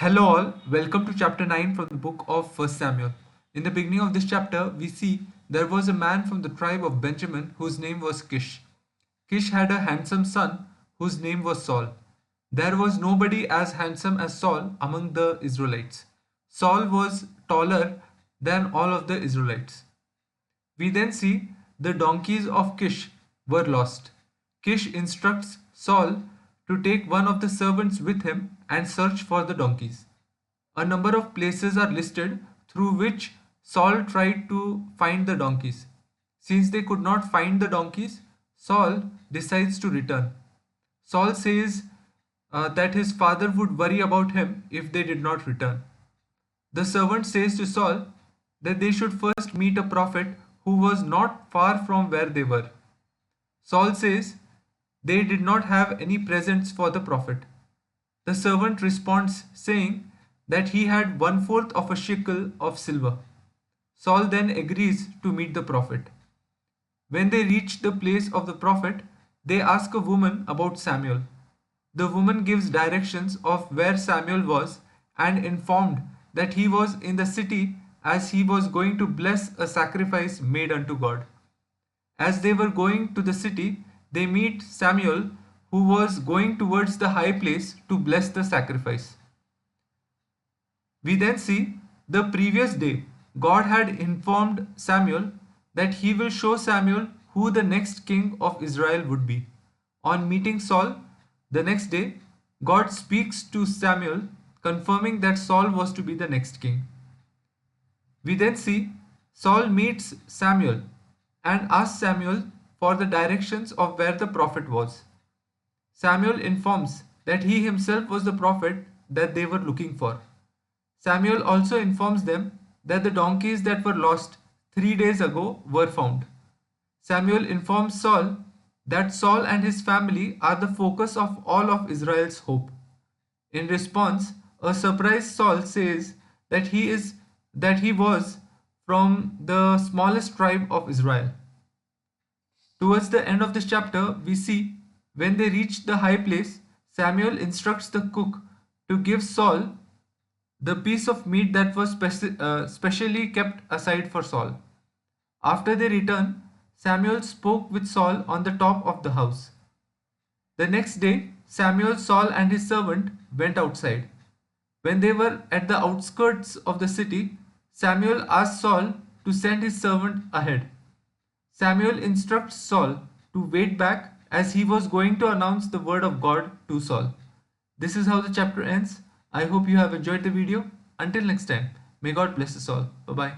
Hello all, welcome to chapter 9 from the book of 1 Samuel. In the beginning of this chapter, we see there was a man from the tribe of Benjamin whose name was Kish. Kish had a handsome son whose name was Saul. There was nobody as handsome as Saul among the Israelites. Saul was taller than all of the Israelites. We then see the donkeys of Kish were lost. Kish instructs Saul to take one of the servants with him and search for the donkeys. A number of places are listed through which Saul tried to find the donkeys. Since they could not find the donkeys, Saul decides to return. Saul says that his father would worry about him if they did not return. The servant says to Saul that they should first meet a prophet who was not far from where they were. Saul says they did not have any presents for the prophet. The servant responds saying that he had 1/4 of a shekel of silver. Saul then agrees to meet the prophet. When they reach the place of the prophet, they ask a woman about Samuel. The woman gives directions of where Samuel was and informed that he was in the city as he was going to bless a sacrifice made unto God. As they were going to the city, they meet Samuel, who was going towards the high place to bless the sacrifice. We then see the previous day, God had informed Samuel that he will show Samuel who the next king of Israel would be. On meeting Saul, the next day, God speaks to Samuel, confirming that Saul was to be the next king. We then see Saul meets Samuel and asks Samuel for the directions of where the prophet was. Samuel informs that he himself was the prophet that they were looking for. Samuel also informs them that the donkeys that were lost 3 days ago were found. Samuel informs Saul that Saul and his family are the focus of all of Israel's hope. In response, a surprised Saul says that he was from the smallest tribe of Israel. Towards the end of this chapter, we see when they reach the high place, Samuel instructs the cook to give Saul the piece of meat that was specially kept aside for Saul. After they return, Samuel spoke with Saul on the top of the house. The next day, Samuel, Saul, and his servant went outside. When they were at the outskirts of the city, Samuel asked Saul to send his servant ahead. Samuel instructs Saul to wait back as he was going to announce the word of God to Saul. This is how the chapter ends. I hope you have enjoyed the video. Until next time, may God bless us all. Bye bye.